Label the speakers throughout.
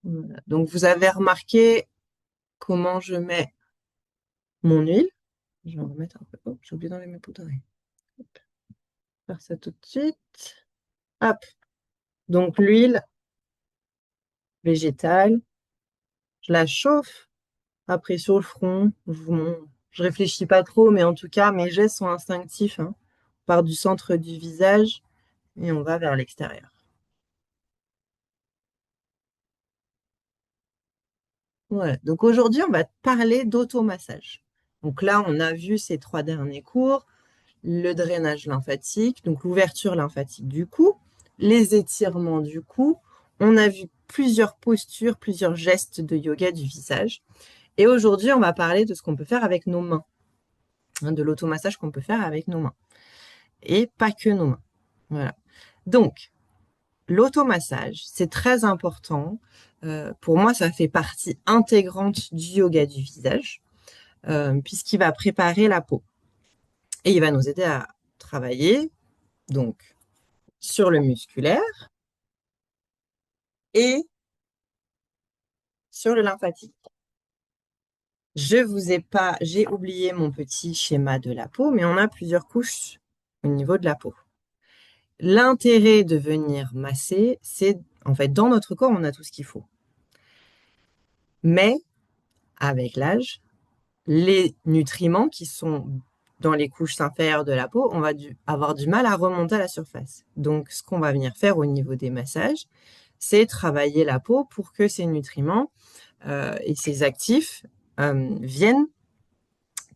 Speaker 1: Voilà. Donc, vous avez remarqué comment je mets mon huile. Je vais en remettre un peu. Oh, j'ai oublié d'enlever mes poudres. Faire ça tout de suite. Hop. Donc, l'huile végétale, je la chauffe. Après, sur le front, je réfléchis pas trop, mais en tout cas, mes gestes sont instinctifs, hein. On part du centre du visage et on va vers l'extérieur. Voilà. Donc aujourd'hui, on va parler d'automassage. Donc là, on a vu ces trois derniers cours, le drainage lymphatique, donc l'ouverture lymphatique du cou, les étirements du cou. On a vu plusieurs postures, plusieurs gestes de yoga du visage. Et aujourd'hui, on va parler de ce qu'on peut faire avec nos mains, hein, de l'automassage qu'on peut faire avec nos mains. Et pas que nos mains. Voilà. Donc, l'automassage, c'est très important. Pour moi, ça fait partie intégrante du yoga du visage, puisqu'il va préparer la peau. Et il va nous aider à travailler, donc, sur le musculaire et sur le lymphatique. J'ai oublié mon petit schéma de la peau, mais on a plusieurs couches au niveau de la peau. L'intérêt de venir masser, c'est, en fait, dans notre corps, on a tout ce qu'il faut. Mais, avec l'âge, les nutriments qui sont dans les couches inférieures de la peau, on va avoir du mal à remonter à la surface. Donc, ce qu'on va venir faire au niveau des massages, c'est travailler la peau pour que ces nutriments et ces actifs viennent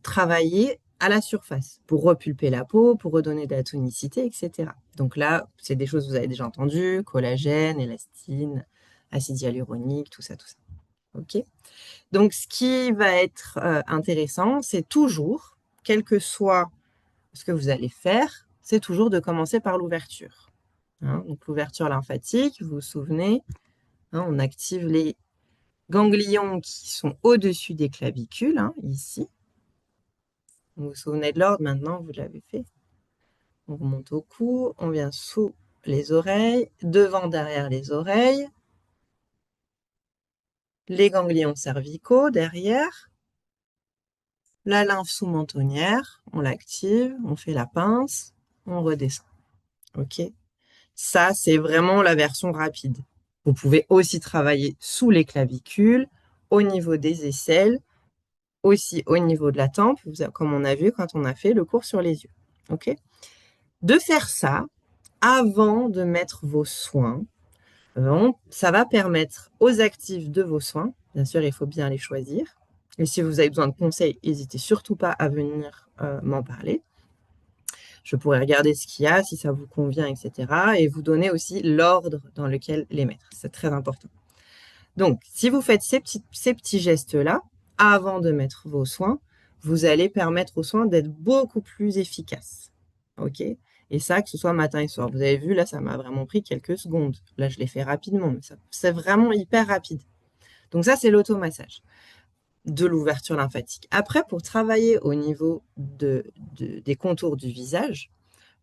Speaker 1: travailler à la surface pour repulper la peau, pour redonner de la tonicité, etc. Donc là, c'est des choses que vous avez déjà entendues, collagène, élastine, acide hyaluronique, tout ça, tout ça. OK? Donc, ce qui va être intéressant, c'est toujours, quel que soit ce que vous allez faire, c'est toujours de commencer par l'ouverture, hein. Donc, l'ouverture lymphatique, vous vous souvenez, hein, on active les ganglions qui sont au-dessus des clavicules, hein, ici. Vous vous souvenez de l'ordre maintenant, vous l'avez fait. On remonte au cou, on vient sous les oreilles, devant, derrière les oreilles, les ganglions cervicaux derrière, la lymphe sous-mentonnière, on l'active, on fait la pince, on redescend. OK? Ça, c'est vraiment la version rapide. Vous pouvez aussi travailler sous les clavicules, au niveau des aisselles, aussi au niveau de la tempe, comme on a vu quand on a fait le cours sur les yeux. OK? De faire ça avant de mettre vos soins, ça va permettre aux actifs de vos soins, bien sûr, il faut bien les choisir. Et si vous avez besoin de conseils, n'hésitez surtout pas à venir m'en parler. Je pourrais regarder ce qu'il y a, si ça vous convient, etc. Et vous donner aussi l'ordre dans lequel les mettre. C'est très important. Donc, si vous faites ces petits gestes-là, avant de mettre vos soins, vous allez permettre aux soins d'être beaucoup plus efficaces. OK? Et ça, que ce soit matin et soir. Vous avez vu, là, ça m'a vraiment pris quelques secondes. Là, je l'ai fait rapidement, mais c'est vraiment hyper rapide. Donc ça, c'est l'automassage de l'ouverture lymphatique. Après, pour travailler au niveau des contours du visage,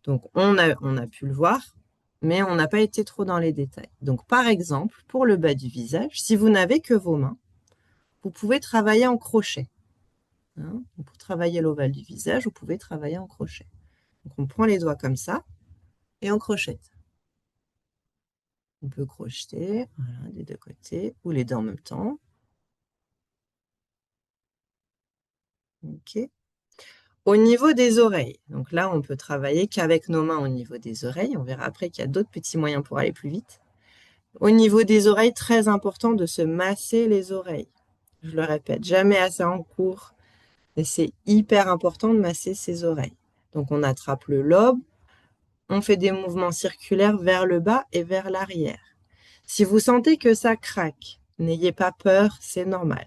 Speaker 1: donc on a pu le voir, mais on n'a pas été trop dans les détails. Donc par exemple, pour le bas du visage, si vous n'avez que vos mains, vous pouvez travailler en crochet, hein. Pour travailler l'ovale du visage, vous pouvez travailler en crochet. Donc on prend les doigts comme ça et on crochette. On peut crocheter, voilà, des deux côtés ou les deux en même temps. OK. Au niveau des oreilles, donc là, on peut travailler qu'avec nos mains au niveau des oreilles. On verra après qu'il y a d'autres petits moyens pour aller plus vite. Au niveau des oreilles, très important de se masser les oreilles. Je le répète, jamais assez en cours, mais c'est hyper important de masser ses oreilles. Donc on attrape le lobe, on fait des mouvements circulaires vers le bas et vers l'arrière. Si vous sentez que ça craque, n'ayez pas peur, c'est normal.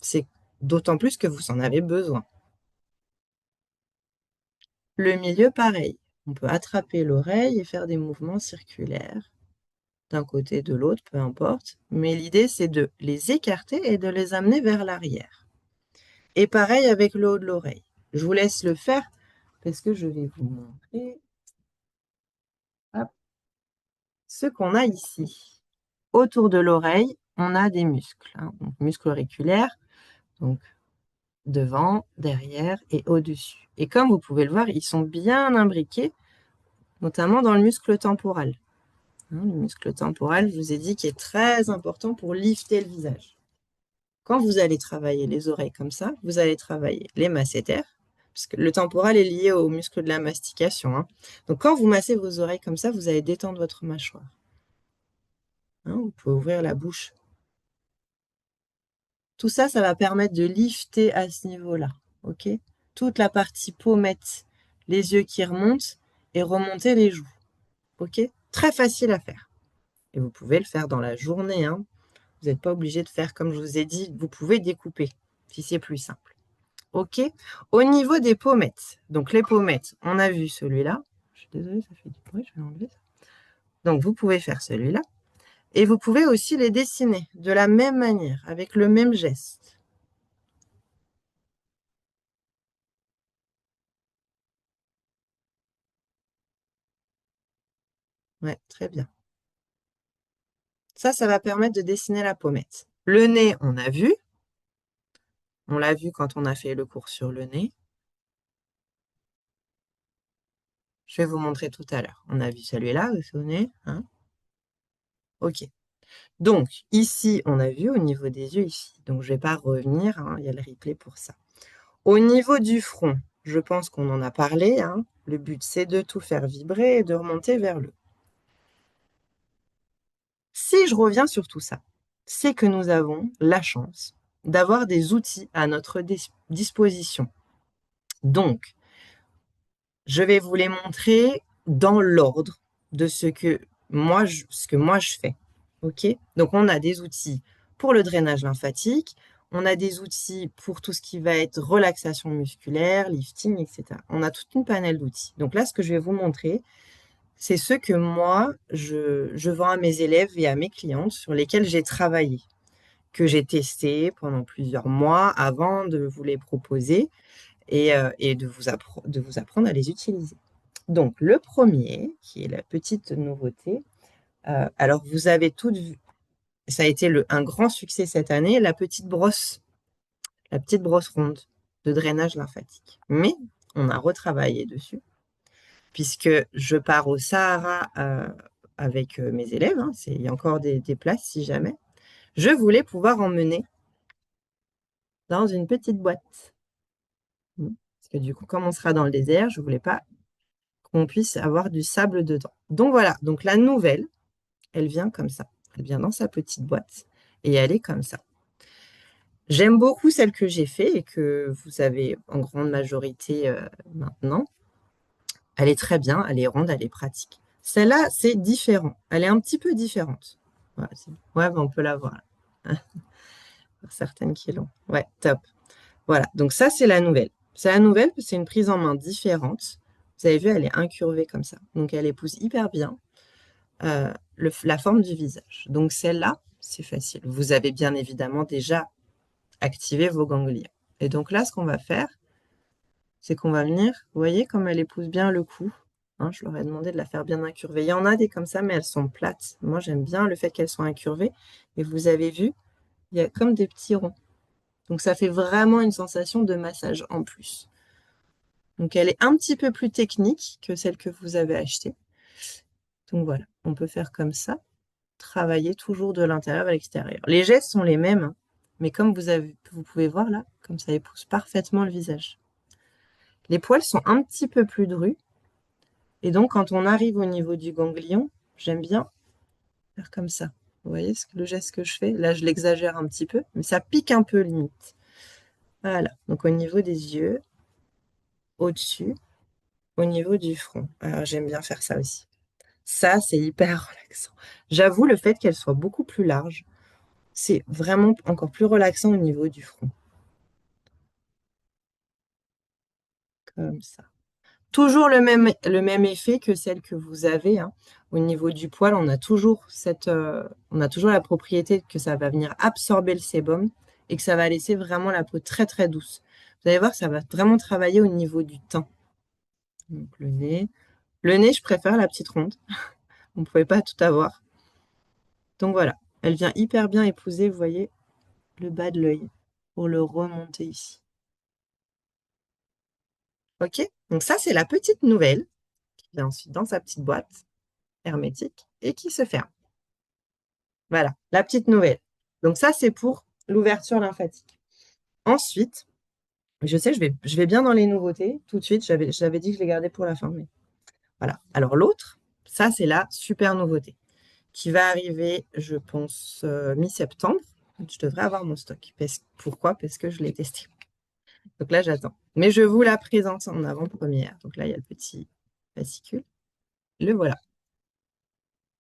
Speaker 1: C'est d'autant plus que vous en avez besoin. Le milieu, pareil. On peut attraper l'oreille et faire des mouvements circulaires d'un côté, de l'autre, peu importe. Mais l'idée, c'est de les écarter et de les amener vers l'arrière. Et pareil avec le haut de l'oreille. Je vous laisse le faire parce que je vais vous montrer, hop, ce qu'on a ici. Autour de l'oreille, on a des muscles, hein. Donc, muscles auriculaires, donc devant, derrière et au-dessus. Et comme vous pouvez le voir, ils sont bien imbriqués, notamment dans le muscle temporal. Hein, le muscle temporal, je vous ai dit, qui est très important pour lifter le visage. Quand vous allez travailler les oreilles comme ça, vous allez travailler les masséters, parce que le temporal est lié au muscle de la mastication, hein. Donc, quand vous massez vos oreilles comme ça, vous allez détendre votre mâchoire, hein. Vous pouvez ouvrir la bouche. Tout ça, ça va permettre de lifter à ce niveau-là, ok? Toute la partie pommette, les yeux qui remontent et remonter les joues, ok? Très facile à faire. Et vous pouvez le faire dans la journée, hein. Vous n'êtes pas obligé de faire comme je vous ai dit, vous pouvez découper si c'est plus simple. OK? Au niveau des pommettes, donc les pommettes, on a vu celui-là. Je suis désolée, ça fait du bruit, je vais l'enlever. Donc vous pouvez faire celui-là. Et vous pouvez aussi les dessiner de la même manière, avec le même geste. Ouais, très bien. Ça va permettre de dessiner la pommette. Le nez, on a vu. On l'a vu quand on a fait le cours sur le nez. Je vais vous montrer tout à l'heure. On a vu celui-là, au nez, hein? OK. Donc, ici, on a vu au niveau des yeux ici. Donc, je ne vais pas revenir, hein, il y a le replay pour ça. Au niveau du front, je pense qu'on en a parlé, hein. Le but, c'est de tout faire vibrer et de remonter vers le haut. Si je reviens sur tout ça, c'est que nous avons la chance d'avoir des outils à notre disposition. Donc, je vais vous les montrer dans l'ordre de ce que moi je fais. OK? Donc, on a des outils pour le drainage lymphatique, on a des outils pour tout ce qui va être relaxation musculaire, lifting, etc. On a toute une panel d'outils. Donc là, ce que je vais vous montrer, c'est ce que moi, je vends à mes élèves et à mes clientes sur lesquels j'ai travaillé, que j'ai testé pendant plusieurs mois avant de vous les proposer et de vous apprendre à les utiliser. Donc, le premier, qui est la petite nouveauté, alors vous avez toutes vu, ça a été un grand succès cette année, la petite brosse ronde de drainage lymphatique. Mais on a retravaillé dessus, puisque je pars au Sahara avec mes élèves, hein, il y a encore des places si jamais. Je voulais pouvoir emmener dans une petite boîte. Parce que du coup, comme on sera dans le désert, je ne voulais pas qu'on puisse avoir du sable dedans. Donc voilà, donc la nouvelle, elle vient comme ça. Elle vient dans sa petite boîte et elle est comme ça. J'aime beaucoup celle que j'ai fait et que vous avez en grande majorité maintenant. Elle est très bien, elle est ronde, elle est pratique. Celle-là, c'est différent. Elle est un petit peu différente. Ouais, ouais, on peut la voir là. Certaines qui l'ont. Ouais, top. Voilà, donc ça, c'est la nouvelle. C'est la nouvelle, c'est une prise en main différente. Vous avez vu, elle est incurvée comme ça. Donc, elle épouse hyper bien la forme du visage. Donc, celle-là, c'est facile. Vous avez bien évidemment déjà activé vos ganglions. Et donc là, ce qu'on va faire, c'est qu'on va venir, vous voyez comme elle épouse bien le cou. Hein, je leur ai demandé de la faire bien incurvée. Il y en a des comme ça, mais elles sont plates. Moi, j'aime bien le fait qu'elles soient incurvées. Et vous avez vu, il y a comme des petits ronds. Donc, ça fait vraiment une sensation de massage en plus. Donc, elle est un petit peu plus technique que celle que vous avez achetée. Donc, voilà, on peut faire comme ça, travailler toujours de l'intérieur à l'extérieur. Les gestes sont les mêmes, hein, mais comme vous pouvez voir là, comme ça épouse parfaitement le visage. Les poils sont un petit peu plus drus. Et donc, quand on arrive au niveau du ganglion, j'aime bien faire comme ça. Vous voyez le geste que je fais? Là, je l'exagère un petit peu, mais ça pique un peu limite. Voilà, donc au niveau des yeux, au-dessus, au niveau du front. Alors, j'aime bien faire ça aussi. Ça, c'est hyper relaxant. J'avoue, le fait qu'elle soit beaucoup plus large, c'est vraiment encore plus relaxant au niveau du front. Comme ça. Toujours le même effet que celle que vous avez, hein. Au niveau du poil, on a toujours la propriété que ça va venir absorber le sébum et que ça va laisser vraiment la peau très très douce. Vous allez voir, ça va vraiment travailler au niveau du teint. Donc le nez. Le nez, je préfère la petite ronde. On ne pouvait pas tout avoir. Donc voilà. Elle vient hyper bien épouser, vous voyez, le bas de l'œil pour le remonter ici. OK? Donc ça, c'est la petite nouvelle qui vient ensuite dans sa petite boîte hermétique et qui se ferme. Voilà, la petite nouvelle. Donc ça, c'est pour l'ouverture lymphatique. Ensuite, je sais, je vais bien dans les nouveautés. Tout de suite, j'avais dit que je les gardais pour la fin. Mais voilà. Alors l'autre, ça, c'est la super nouveauté qui va arriver, je pense, mi-septembre. Je devrais avoir mon stock. Pourquoi? Parce que je l'ai testé. Donc là, j'attends. Mais je vous la présente en avant-première. Donc là, il y a le petit fascicule. Le voilà.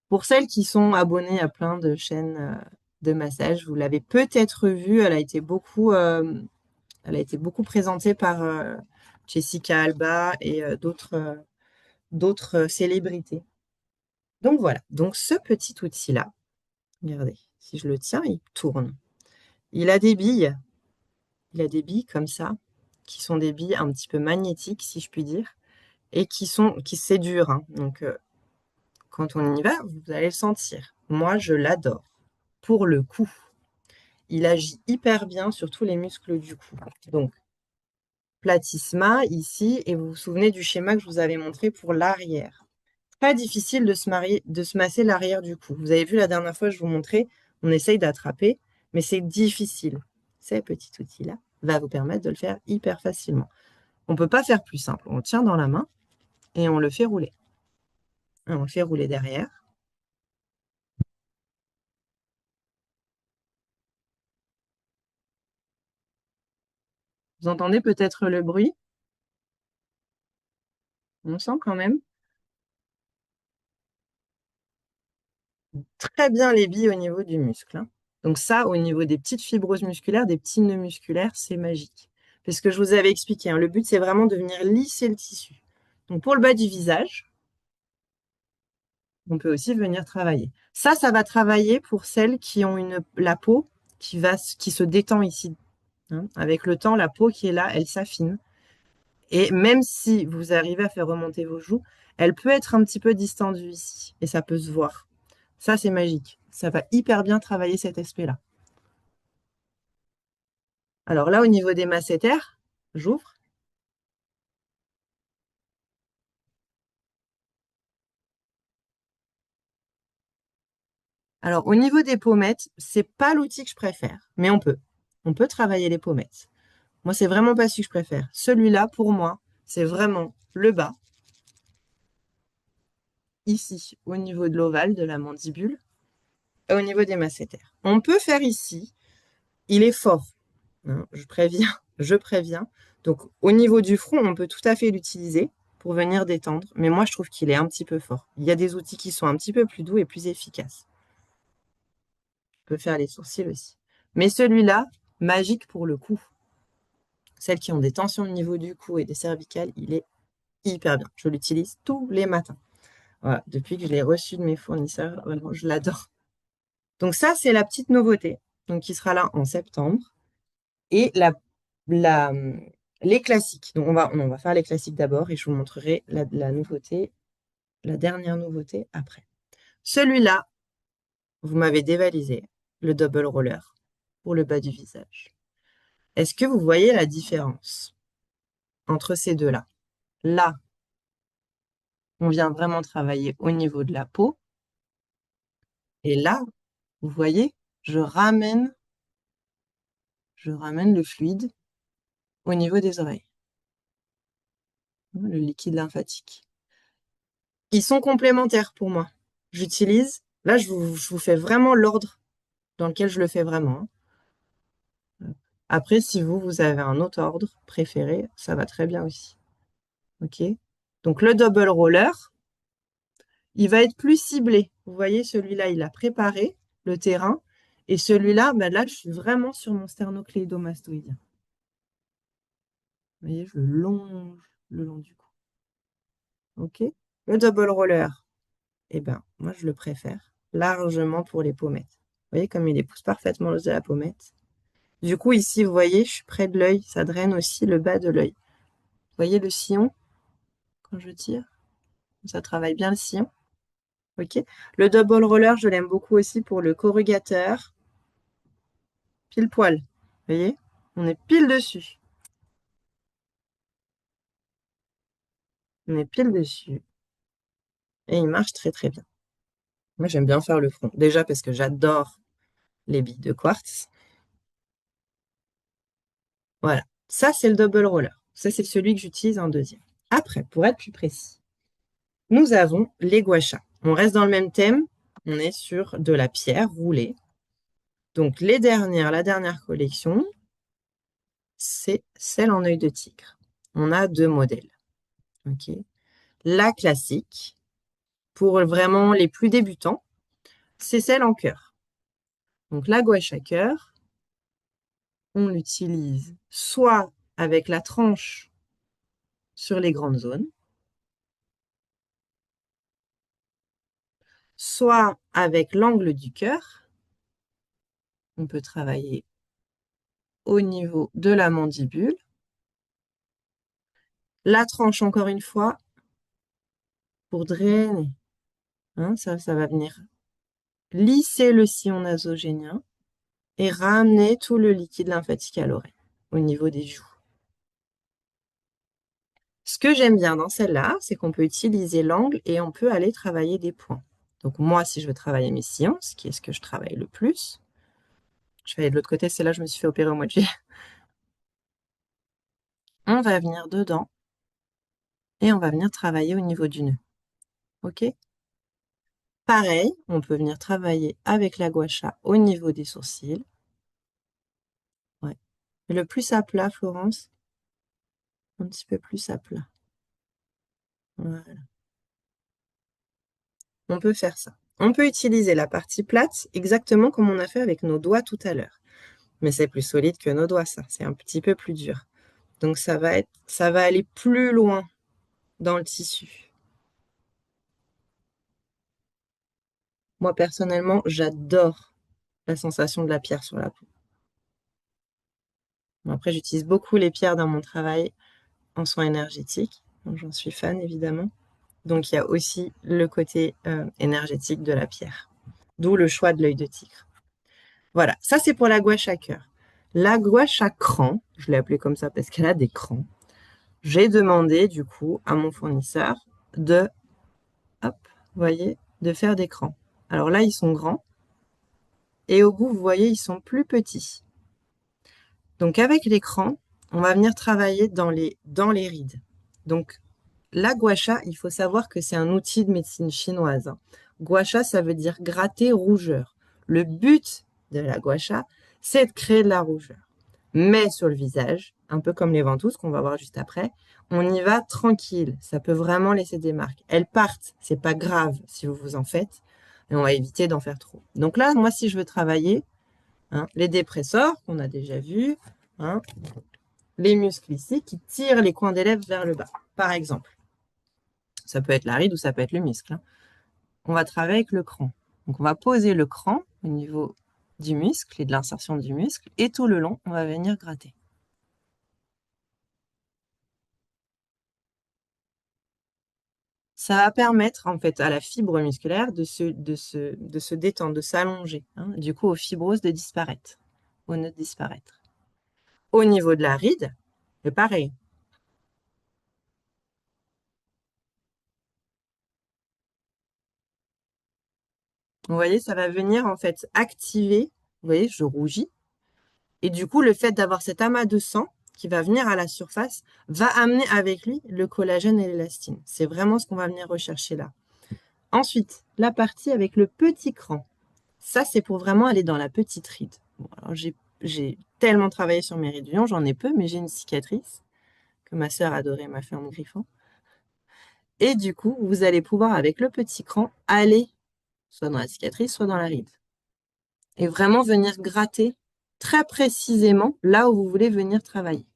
Speaker 1: Pour celles qui sont abonnées à plein de chaînes de massage, vous l'avez peut-être vue. Elle a été beaucoup présentée par Jessica Alba et d'autres célébrités. Donc voilà. Donc ce petit outil-là, regardez, si je le tiens, il tourne. Il a des billes. Il a des billes comme ça, qui sont des billes un petit peu magnétiques, si je puis dire, et c'est dur, hein. Donc, quand on y va, vous allez le sentir. Moi, je l'adore. Pour le cou, il agit hyper bien sur tous les muscles du cou. Donc, platysma ici, et vous vous souvenez du schéma que je vous avais montré pour l'arrière. Pas difficile de se masser l'arrière du cou. Vous avez vu la dernière fois, je vous montrais, on essaye d'attraper, mais c'est difficile. Ce petit outil-là va vous permettre de le faire hyper facilement. On ne peut pas faire plus simple. On le tient dans la main et on le fait rouler. On le fait rouler derrière. Vous entendez peut-être le bruit? On sent quand même très bien les billes au niveau du muscle, hein. Donc ça, au niveau des petites fibroses musculaires, des petits nœuds musculaires, c'est magique. Parce que je vous avais expliqué, hein, le but, c'est vraiment de venir lisser le tissu. Donc pour le bas du visage, on peut aussi venir travailler. Ça va travailler pour celles qui ont la peau qui se détend ici, hein. Avec le temps, la peau qui est là, elle s'affine. Et même si vous arrivez à faire remonter vos joues, elle peut être un petit peu distendue ici. Et ça peut se voir. Ça, c'est magique. Ça va hyper bien travailler cet aspect-là. Alors là, au niveau des masséters, j'ouvre. Alors, au niveau des pommettes, c'est pas l'outil que je préfère, mais on peut. On peut travailler les pommettes. Moi, c'est vraiment pas celui que je préfère. Celui-là, pour moi, c'est vraiment le bas, ici, au niveau de l'ovale de la mandibule, et au niveau des masséters. On peut faire ici, il est fort, hein, je préviens, je préviens. Donc, au niveau du front, on peut tout à fait l'utiliser pour venir détendre, mais moi, je trouve qu'il est un petit peu fort. Il y a des outils qui sont un petit peu plus doux et plus efficaces. On peut faire les sourcils aussi. Mais celui-là, magique pour le cou. Celles qui ont des tensions au niveau du cou et des cervicales, il est hyper bien. Je l'utilise tous les matins. Voilà, depuis que je l'ai reçu de mes fournisseurs, vraiment, je l'adore. Donc ça, c'est la petite nouveauté, donc qui sera là en septembre. Et la, les classiques. Donc on va faire les classiques d'abord et je vous montrerai la nouveauté, la dernière nouveauté après. Celui-là, vous m'avez dévalisé, le double roller pour le bas du visage. Est-ce que vous voyez la différence entre ces deux-là? Là, on vient vraiment travailler au niveau de la peau. Et là, vous voyez, je ramène le fluide au niveau des oreilles, le liquide lymphatique. Ils sont complémentaires pour moi. Là, je vous fais vraiment l'ordre dans lequel je le fais vraiment, hein. Après, si vous avez un autre ordre préféré, ça va très bien aussi. OK? Donc, le double roller, il va être plus ciblé. Vous voyez, celui-là, il a préparé le terrain. Et celui-là, ben là, je suis vraiment sur mon sternocléidomastoïdien. Vous voyez, je le longe le long du cou. OK? Le double roller, eh ben, moi, je le préfère largement pour les pommettes. Vous voyez comme il épouse parfaitement l'os de la pommette. Du coup, ici, vous voyez, je suis près de l'œil. Ça draine aussi le bas de l'œil. Vous voyez le sillon quand je tire? Ça travaille bien le sillon. Ok. Le double roller, je l'aime beaucoup aussi pour le corrugateur. Pile poil. Vous voyez? On est pile dessus. On est pile dessus. Et il marche très très bien. Moi, j'aime bien faire le front. Déjà parce que j'adore les billes de quartz. Voilà. Ça, c'est le double roller. Ça, c'est celui que j'utilise en deuxième. Après, pour être plus précis, nous avons les gua sha. On reste dans le même thème. On est sur de la pierre roulée. Donc, la dernière collection, c'est celle en œil de tigre. On a deux modèles. Ok. La classique, pour vraiment les plus débutants, c'est celle en cœur. Donc, la gua sha cœur, on l'utilise soit avec la tranche sur les grandes zones, soit avec l'angle du cœur. On peut travailler au niveau de la mandibule. La tranche, encore une fois, pour drainer. Hein, ça va venir lisser le sillon nasogénien et ramener tout le liquide lymphatique à l'oreille, au niveau des joues. Ce que j'aime bien dans celle-là, c'est qu'on peut utiliser l'angle et on peut aller travailler des points. Donc moi, si je veux travailler mes sillons, ce qui est ce que je travaille le plus, je vais aller de l'autre côté, c'est là que je me suis fait opérer au mois de juillet. On va venir dedans et on va venir travailler au niveau du nœud. OK? Pareil, on peut venir travailler avec la gua sha au niveau des sourcils. Ouais. Et le plus à plat, Florence, un petit peu plus à plat. Voilà. On peut faire ça. On peut utiliser la partie plate exactement comme on a fait avec nos doigts tout à l'heure. Mais c'est plus solide que nos doigts, ça. C'est un petit peu plus dur. Donc ça va aller plus loin dans le tissu. Moi, personnellement, j'adore la sensation de la pierre sur la peau. Après, j'utilise beaucoup les pierres dans mon travail en soins énergétiques. Donc, j'en suis fan, évidemment. Donc, il y a aussi le côté énergétique de la pierre. D'où le choix de l'œil de tigre. Voilà, ça c'est pour la gouache à cœur. La gouache à cran, je l'ai appelée comme ça parce qu'elle a des crans. J'ai demandé du coup à mon fournisseur de, hop, vous voyez, de faire des crans. Alors là, ils sont grands et au bout, vous voyez, ils sont plus petits. Donc avec les crans, on va venir travailler dans les rides. Donc la gua sha, il faut savoir que c'est un outil de médecine chinoise. Gua sha, ça veut dire gratter rougeur. Le but de la gua sha, c'est de créer de la rougeur. Mais sur le visage, un peu comme les ventouses qu'on va voir juste après, on y va tranquille. Ça peut vraiment laisser des marques. Elles partent, c'est pas grave si vous vous en faites, et on va éviter d'en faire trop. Donc là, moi, si je veux travailler, hein, les dépresseurs qu'on a déjà vus, hein, les muscles ici qui tirent les coins des lèvres vers le bas, par exemple. Ça peut être la ride ou ça peut être le muscle. Hein. On va travailler avec le cran. Donc, on va poser le cran au niveau du muscle et de l'insertion du muscle. Et tout le long, on va venir gratter. Ça va permettre en fait à la fibre musculaire de se détendre, de s'allonger. Hein. Du coup, aux fibroses de disparaître, aux nœuds de disparaître. Au niveau de la ride, c'est pareil. Vous voyez, ça va venir en fait activer. Vous voyez, je rougis. Et du coup, le fait d'avoir cet amas de sang qui va venir à la surface va amener avec lui le collagène et l'élastine. C'est vraiment ce qu'on va venir rechercher là. Ensuite, la partie avec le petit cran. Ça, c'est pour vraiment aller dans la petite ride. Bon, alors j'ai tellement travaillé sur mes rides, j'en ai peu, mais j'ai une cicatrice que ma sœur adorait m'a fait en me griffant. Et du coup, vous allez pouvoir, avec le petit cran, aller soit dans la cicatrice, soit dans la ride. Et vraiment venir gratter très précisément là où vous voulez venir travailler.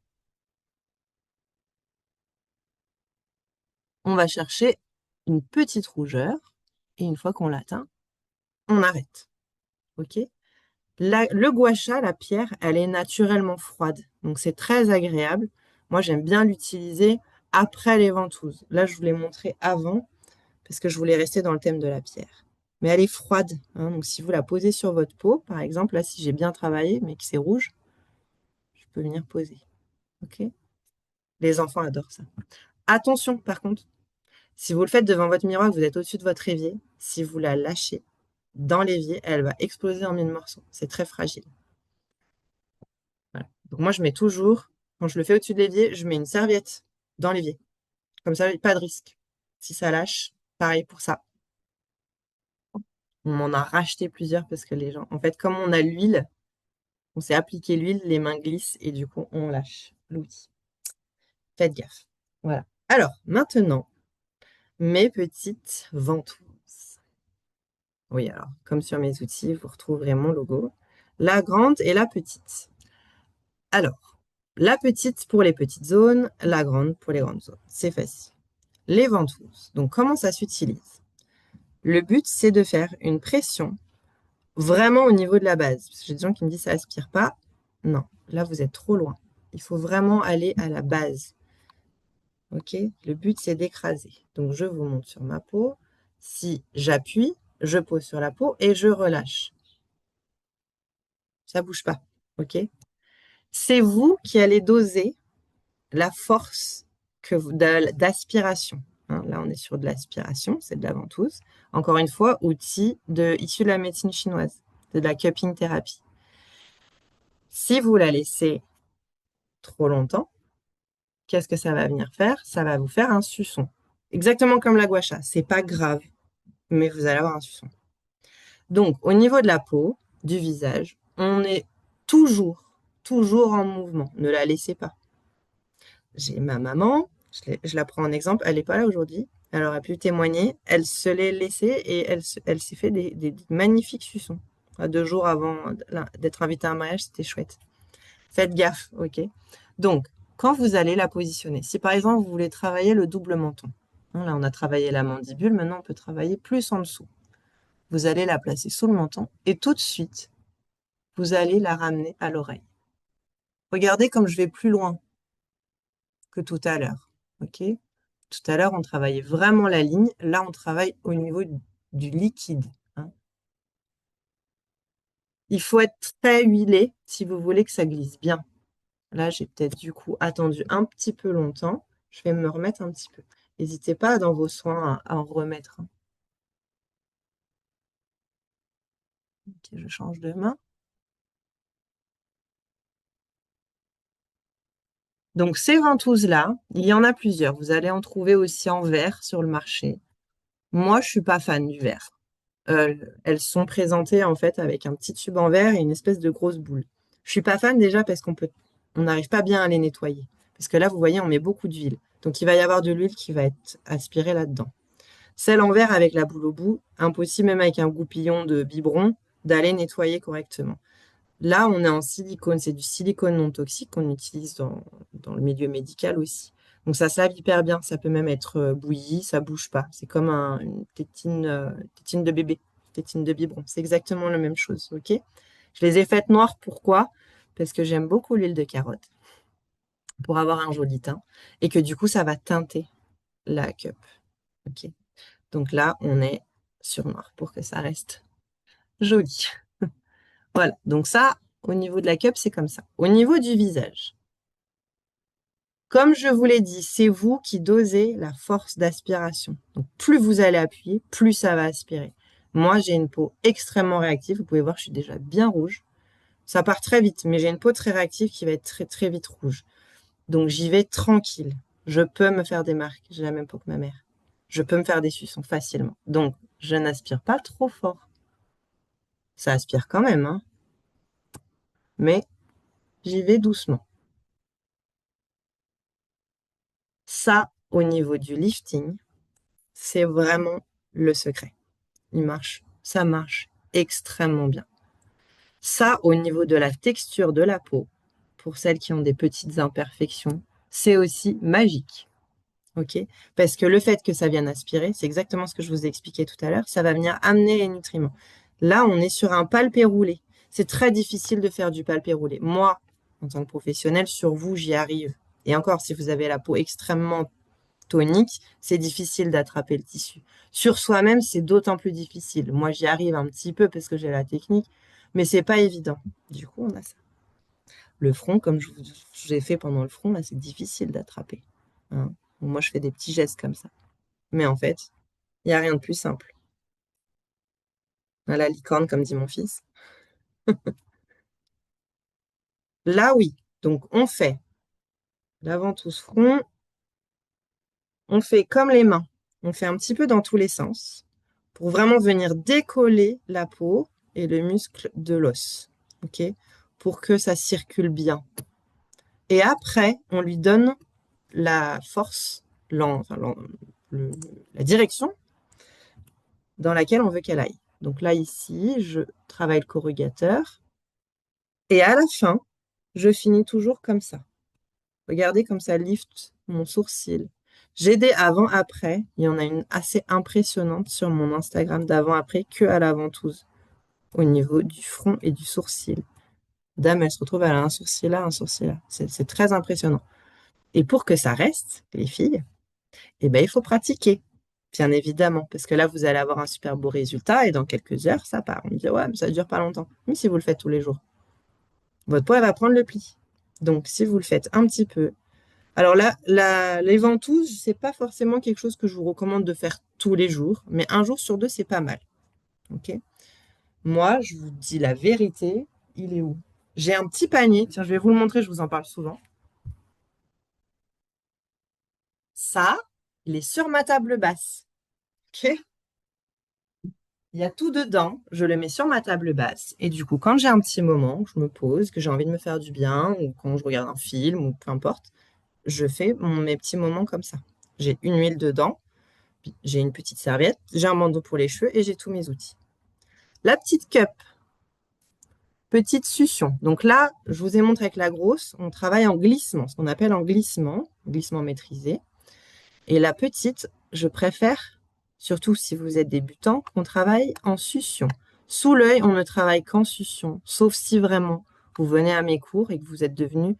Speaker 1: On va chercher une petite rougeur et une fois qu'on l'atteint, on arrête. OK? Le gua sha, la pierre, elle est naturellement froide. Donc, c'est très agréable. Moi, j'aime bien l'utiliser après les ventouses. Là, je vous l'ai montré avant parce que je voulais rester dans le thème de la pierre. Mais elle est froide, hein, donc si vous la posez sur votre peau, par exemple, là, si j'ai bien travaillé, mais que c'est rouge, je peux venir poser. OK? Les enfants adorent ça. Attention, par contre, si vous le faites devant votre miroir, vous êtes au-dessus de votre évier, si vous la lâchez dans l'évier, elle va exploser en mille morceaux. C'est très fragile. Voilà. Donc moi, je mets toujours, quand je le fais au-dessus de l'évier, je mets une serviette dans l'évier. Comme ça, pas de risque. Si ça lâche, pareil pour ça. On m'en a racheté plusieurs parce que les gens, en fait, comme on a l'huile, on s'est appliqué l'huile, les mains glissent et du coup, on lâche l'outil. Faites gaffe. Voilà. Alors, maintenant, mes petites ventouses. Oui, alors, comme sur mes outils, vous retrouverez mon logo. La grande et la petite. Alors, la petite pour les petites zones, la grande pour les grandes zones. C'est facile. Les ventouses. Donc, comment ça s'utilise? Le but, c'est de faire une pression vraiment au niveau de la base. Parce que j'ai des gens qui me disent ça aspire pas. Non, là, vous êtes trop loin. Il faut vraiment aller à la base. OK? Le but, c'est d'écraser. Donc, je vous montre sur ma peau. Si j'appuie, je pose sur la peau et je relâche. Ça bouge pas. OK? C'est vous qui allez doser la force d'aspiration. Hein, là, on est sur de l'aspiration, c'est de la ventouse. Encore une fois, outil issu de la médecine chinoise, de la cupping thérapie. Si vous la laissez trop longtemps, qu'est-ce que ça va venir faire? Ça va vous faire un suçon. Exactement comme la gua sha. C'est pas grave, mais vous allez avoir un suçon. Donc, au niveau de la peau, du visage, on est toujours en mouvement. Ne la laissez pas. J'ai ma maman, je la prends en exemple, elle n'est pas là aujourd'hui. Elle aurait pu témoigner. Elle se l'est laissée et elle s'est fait des magnifiques suçons. 2 jours avant d'être invitée à un mariage, c'était chouette. Faites gaffe, ok? Donc, quand vous allez la positionner, si par exemple vous voulez travailler le double menton, hein, là on a travaillé la mandibule, maintenant on peut travailler plus en dessous. Vous allez la placer sous le menton et tout de suite, vous allez la ramener à l'oreille. Regardez comme je vais plus loin que tout à l'heure, ok? Tout à l'heure, on travaillait vraiment la ligne. Là, on travaille au niveau du liquide, hein. Il faut être très huilé si vous voulez que ça glisse bien. Là, j'ai peut-être du coup attendu un petit peu longtemps. Je vais me remettre un petit peu. N'hésitez pas dans vos soins à en remettre, hein. Ok, je change de main. Donc, ces ventouses-là, il y en a plusieurs. Vous allez en trouver aussi en verre sur le marché. Moi, je suis pas fan du verre. Elles sont présentées en fait avec un petit tube en verre et une espèce de grosse boule. Je suis pas fan déjà parce on n'arrive pas bien à les nettoyer. Parce que là, vous voyez, on met beaucoup d'huile. Donc, il va y avoir de l'huile qui va être aspirée là-dedans. Celle en verre avec la boule au bout, impossible même avec un goupillon de biberon d'aller nettoyer correctement. Là, on est en silicone, c'est du silicone non toxique qu'on utilise dans le milieu médical aussi. Donc ça se lave hyper bien, ça peut même être bouilli, ça bouge pas. C'est comme une tétine de bébé, tétine de biberon. C'est exactement la même chose, ok? Je les ai faites noires, pourquoi? Parce que j'aime beaucoup l'huile de carotte pour avoir un joli teint et que du coup, ça va teinter la cup, ok? Donc là, on est sur noir pour que ça reste joli. Voilà, donc ça, au niveau de la cup, c'est comme ça. Au niveau du visage, comme je vous l'ai dit, c'est vous qui dosez la force d'aspiration. Donc, plus vous allez appuyer, plus ça va aspirer. Moi, j'ai une peau extrêmement réactive. Vous pouvez voir, je suis déjà bien rouge. Ça part très vite, mais j'ai une peau très réactive qui va être très, très vite rouge. Donc, j'y vais tranquille. Je peux me faire des marques. J'ai la même peau que ma mère. Je peux me faire des suçons facilement. Donc, je n'aspire pas trop fort. Ça aspire quand même, hein, mais j'y vais doucement. Ça, au niveau du lifting, c'est vraiment le secret. Ça marche extrêmement bien. Ça, au niveau de la texture de la peau, pour celles qui ont des petites imperfections, c'est aussi magique. Ok? Parce que le fait que ça vienne aspirer, c'est exactement ce que je vous ai expliqué tout à l'heure, ça va venir amener les nutriments. Là, on est sur un palpé roulé. C'est très difficile de faire du palpé roulé. Moi, en tant que professionnel, sur vous, j'y arrive. Et encore, si vous avez la peau extrêmement tonique, c'est difficile d'attraper le tissu. Sur soi-même, c'est d'autant plus difficile. Moi, j'y arrive un petit peu parce que j'ai la technique, mais c'est pas évident. Du coup, on a ça. Le front, comme j'ai fait pendant le front, là, c'est difficile d'attraper. Hein. Moi, je fais des petits gestes comme ça. Mais en fait, il n'y a rien de plus simple. À la licorne, comme dit mon fils. Là, oui. Donc, on fait la ventouse front. On fait comme les mains. On fait un petit peu dans tous les sens pour vraiment venir décoller la peau et le muscle de l'os. OK? Pour que ça circule bien. Et après, on lui donne la force, le- la direction dans laquelle on veut qu'elle aille. Donc là, ici, je travaille le corrugateur. Et à la fin, je finis toujours comme ça. Regardez comme ça lift mon sourcil. J'ai des avant-après. Il y en a une assez impressionnante sur mon Instagram d'avant-après que à la ventouse, au niveau du front et du sourcil. Dame, elle se retrouve, elle a un sourcil là, un sourcil là. C'est très impressionnant. Et pour que ça reste, les filles, eh ben, il faut pratiquer, bien évidemment, parce que là, vous allez avoir un super beau résultat et dans quelques heures, ça part. On me dit, ouais, mais ça dure pas longtemps. Mais si vous le faites tous les jours, votre peau, elle va prendre le pli. Donc, si vous le faites un petit peu. Alors là, les ventouses, c'est pas forcément quelque chose que je vous recommande de faire tous les jours, mais un jour sur deux, c'est pas mal. Ok? Moi, je vous dis la vérité, il est où? J'ai un petit panier. Tiens, je vais vous le montrer, je vous en parle souvent. Ça, il est sur ma table basse. Ok? Il y a tout dedans, je le mets sur ma table basse. Et du coup, quand j'ai un petit moment, que je me pose, que j'ai envie de me faire du bien, ou quand je regarde un film, ou peu importe, je fais mes petits moments comme ça. J'ai une huile dedans, j'ai une petite serviette, j'ai un bandeau pour les cheveux et j'ai tous mes outils. La petite cup, petite succion. Donc là, je vous ai montré avec la grosse, on travaille en glissement, ce qu'on appelle en glissement maîtrisé. Et la petite, je préfère, surtout si vous êtes débutant, qu'on travaille en succion. Sous l'œil, on ne travaille qu'en succion, sauf si vraiment vous venez à mes cours et que vous êtes devenue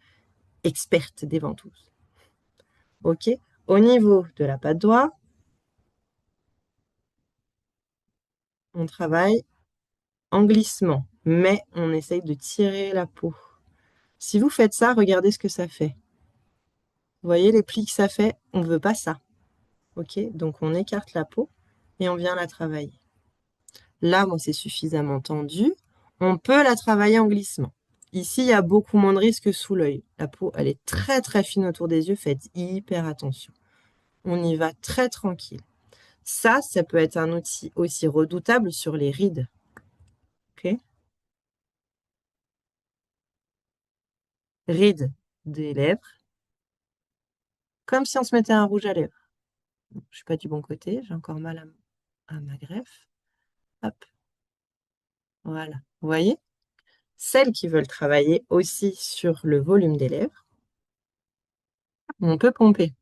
Speaker 1: experte des ventouses. OK? Au niveau de la patte doigt, on travaille en glissement, mais on essaye de tirer la peau. Si vous faites ça, regardez ce que ça fait. Vous voyez les plis que ça fait? On ne veut pas ça. OK? Donc on écarte la peau et on vient la travailler. Là, moi, c'est suffisamment tendu. On peut la travailler en glissement. Ici, il y a beaucoup moins de risques sous l'œil. La peau, elle est très très fine autour des yeux. Faites hyper attention. On y va très tranquille. Ça peut être un outil aussi redoutable sur les rides. OK? Rides des lèvres, comme si on se mettait un rouge à lèvres. Je ne suis pas du bon côté, j'ai encore mal à ma greffe. Hop, voilà. Vous voyez? Celles qui veulent travailler aussi sur le volume des lèvres, on peut pomper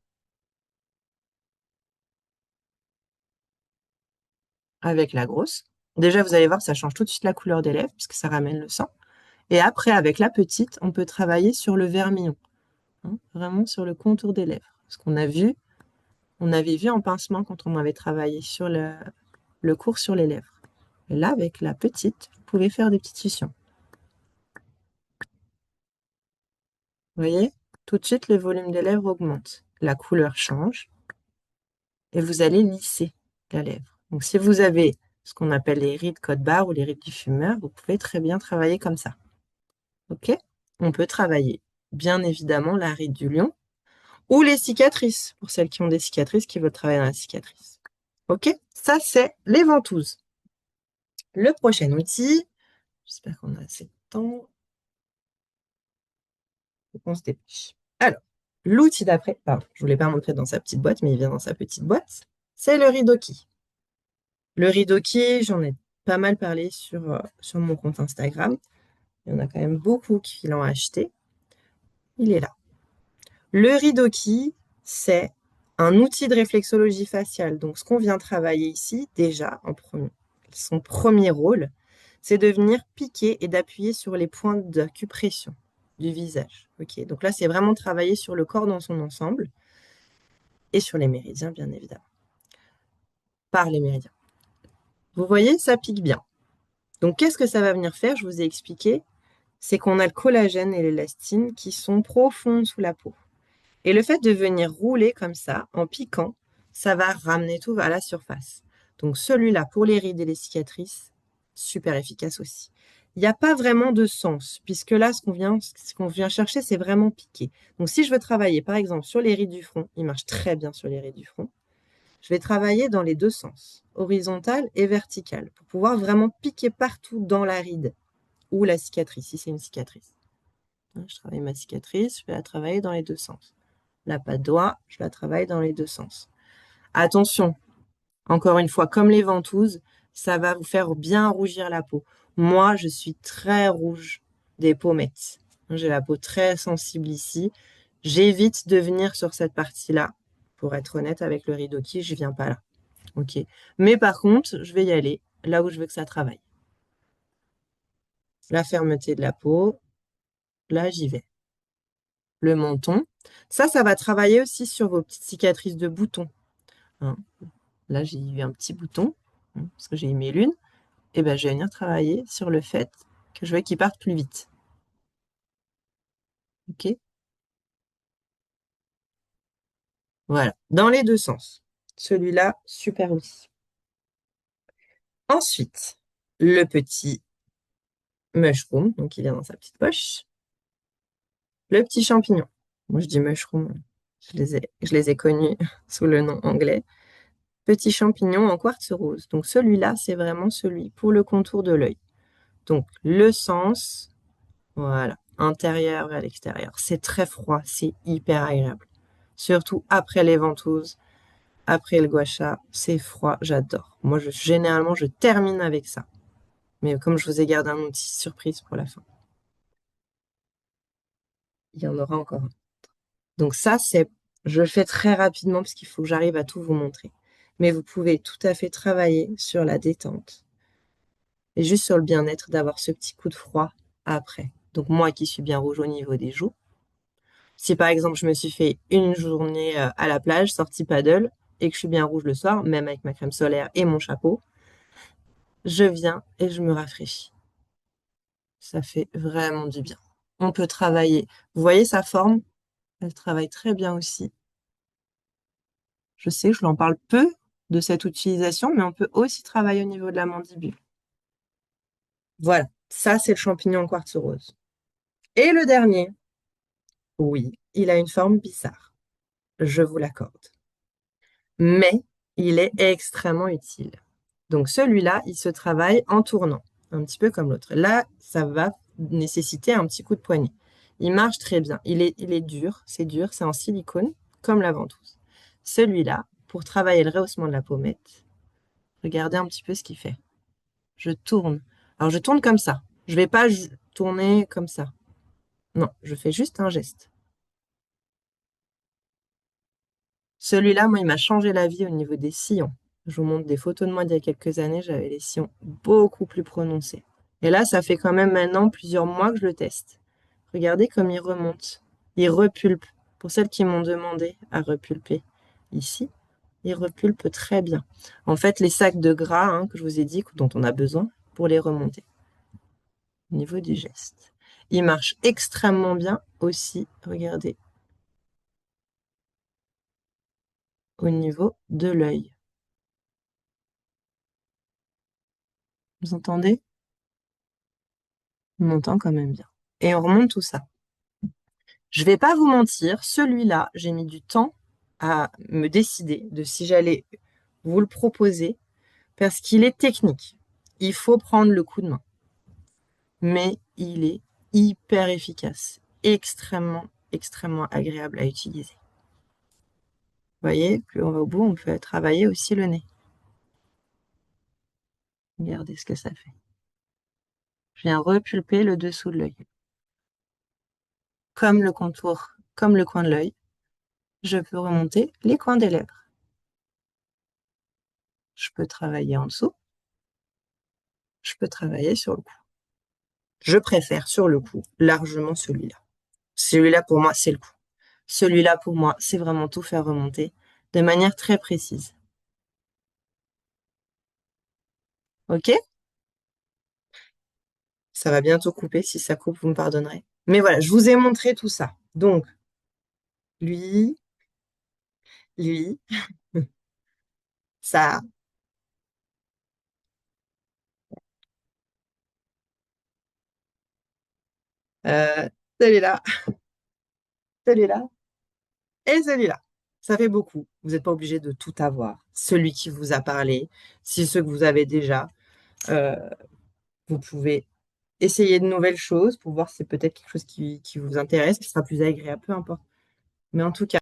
Speaker 1: avec la grosse. Déjà, vous allez voir, ça change tout de suite la couleur des lèvres puisque ça ramène le sang. Et après, avec la petite, on peut travailler sur le vermillon, hein, vraiment sur le contour des lèvres. Ce qu'on a vu, on avait vu en pincement quand on avait travaillé sur le cours sur les lèvres. Et là, avec la petite, vous pouvez faire des petites suctions. Vous voyez? Tout de suite, le volume des lèvres augmente. La couleur change et vous allez lisser la lèvre. Donc, si vous avez ce qu'on appelle les rides code-barre ou les rides du fumeur, vous pouvez très bien travailler comme ça. OK? On peut travailler, bien évidemment, la ride du lion ou les cicatrices, pour celles qui ont des cicatrices, qui veulent travailler dans la cicatrice. OK? Ça, c'est les ventouses. Le prochain outil, j'espère qu'on a assez de temps. Faut qu'on se dépêche. Alors, l'outil d'après, pardon, je ne vous l'ai pas montré dans sa petite boîte, mais il vient dans sa petite boîte, c'est le ridoki. Le ridoki, j'en ai pas mal parlé sur mon compte Instagram. Il y en a quand même beaucoup qui l'ont acheté. Il est là. Le ridoki, c'est un outil de réflexologie faciale. Donc, ce qu'on vient travailler ici, déjà, son premier rôle, c'est de venir piquer et d'appuyer sur les points d'acupression du visage. Ok, donc là, c'est vraiment travailler sur le corps dans son ensemble. et sur les méridiens, bien évidemment, par les méridiens. Vous voyez, ça pique bien. Donc, qu'est-ce que ça va venir faire? Je vous ai expliqué. C'est qu'on a le collagène et l'élastine qui sont profonds sous la peau. Et le fait de venir rouler comme ça, en piquant, ça va ramener tout à la surface. Donc celui-là, pour les rides et les cicatrices, super efficace aussi. Il n'y a pas vraiment de sens, puisque là, ce qu'on vient chercher, c'est vraiment piquer. Donc si je veux travailler, par exemple, sur les rides du front, il marche très bien sur les rides du front, je vais travailler dans les deux sens, horizontal et vertical, pour pouvoir vraiment piquer partout dans la ride ou la cicatrice, si c'est une cicatrice. Je travaille ma cicatrice, je vais la travailler dans les deux sens. La patte doigt, je la travaille dans les deux sens. Attention, encore une fois, comme les ventouses, ça va vous faire bien rougir la peau. Moi, je suis très rouge des pommettes. J'ai la peau très sensible ici. J'évite de venir sur cette partie-là. Pour être honnête avec le Ridoki, je viens pas là. Ok. Mais par contre, je vais y aller là où je veux que ça travaille. La fermeté de la peau, là, j'y vais. Le menton. Ça va travailler aussi sur vos petites cicatrices de boutons, hein. Là, j'ai eu un petit bouton, hein, parce que j'ai eu mes lunes. Et ben, je vais venir travailler sur le fait que je veux qu'il parte plus vite. OK? Voilà. Dans les deux sens. Celui-là, super outil. Ensuite, le petit mushroom. Donc, il est dans sa petite poche. Le petit champignon. Moi, je dis mushroom. Je les ai connus sous le nom anglais. Petit champignon en quartz rose. Donc, celui-là, c'est vraiment celui pour le contour de l'œil. Donc, le sens, voilà, intérieur vers l'extérieur. C'est très froid, c'est hyper agréable. Surtout après les ventouses, après le gua sha, c'est froid, j'adore. Moi, généralement, je termine avec ça. Mais comme je vous ai gardé un outil surprise pour la fin, il y en aura encore un. Donc ça, je le fais très rapidement parce qu'il faut que j'arrive à tout vous montrer. Mais vous pouvez tout à fait travailler sur la détente et juste sur le bien-être d'avoir ce petit coup de froid après. Donc moi qui suis bien rouge au niveau des joues, si par exemple je me suis fait une journée à la plage, sortie paddle, et que je suis bien rouge le soir, même avec ma crème solaire et mon chapeau, je viens et je me rafraîchis. Ça fait vraiment du bien. On peut travailler. Vous voyez sa forme? Elle travaille très bien aussi. Je sais, je l'en parle peu de cette utilisation, mais on peut aussi travailler au niveau de la mandibule. Voilà, ça c'est le champignon en quartz rose. Et le dernier, oui, il a une forme bizarre, je vous l'accorde. Mais il est extrêmement utile. Donc celui-là, il se travaille en tournant, un petit peu comme l'autre. Là, ça va nécessiter un petit coup de poignet. Il marche très bien. Il est dur, c'est en silicone, comme la ventouse. Celui-là, pour travailler le rehaussement de la pommette, regardez un petit peu ce qu'il fait. Je tourne. Alors je tourne comme ça. Je vais pas tourner comme ça. Non, je fais juste un geste. Celui-là, moi, il m'a changé la vie au niveau des sillons. Je vous montre des photos de moi d'il y a quelques années, j'avais les sillons beaucoup plus prononcés. Et là, ça fait quand même maintenant plusieurs mois que je le teste. Regardez comme il remonte. Il repulpe. Pour celles qui m'ont demandé à repulper ici, il repulpe très bien. En fait, les sacs de gras, hein, que je vous ai dit, dont on a besoin pour les remonter. Au niveau du geste. Il marche extrêmement bien aussi, regardez, au niveau de l'œil. Vous entendez? On entend quand même bien. Et on remonte tout ça. Je vais pas vous mentir, celui-là, j'ai mis du temps à me décider de si j'allais vous le proposer parce qu'il est technique. Il faut prendre le coup de main. Mais il est hyper efficace, extrêmement, extrêmement agréable à utiliser. Vous voyez, plus on va au bout, on peut travailler aussi le nez. Regardez ce que ça fait. Je viens repulper le dessous de l'œil. Comme le contour, comme le coin de l'œil, je peux remonter les coins des lèvres. Je peux travailler en dessous. Je peux travailler sur le cou. Je préfère sur le cou largement celui-là. Celui-là, pour moi, c'est le cou. Celui-là, pour moi, c'est vraiment tout faire remonter. de manière très précise. OK? Ça va bientôt couper. Si ça coupe, vous me pardonnerez. Mais voilà, je vous ai montré tout ça. Donc, lui, lui, ça, euh, celui-là, celui-là et celui-là. Ça fait beaucoup. Vous n'êtes pas obligé de tout avoir. Celui qui vous a parlé, si ce que vous avez déjà, euh, vous pouvez essayer de nouvelles choses pour voir si c'est peut-être quelque chose qui vous intéresse, qui sera plus agréable, peu importe. Mais en tout cas,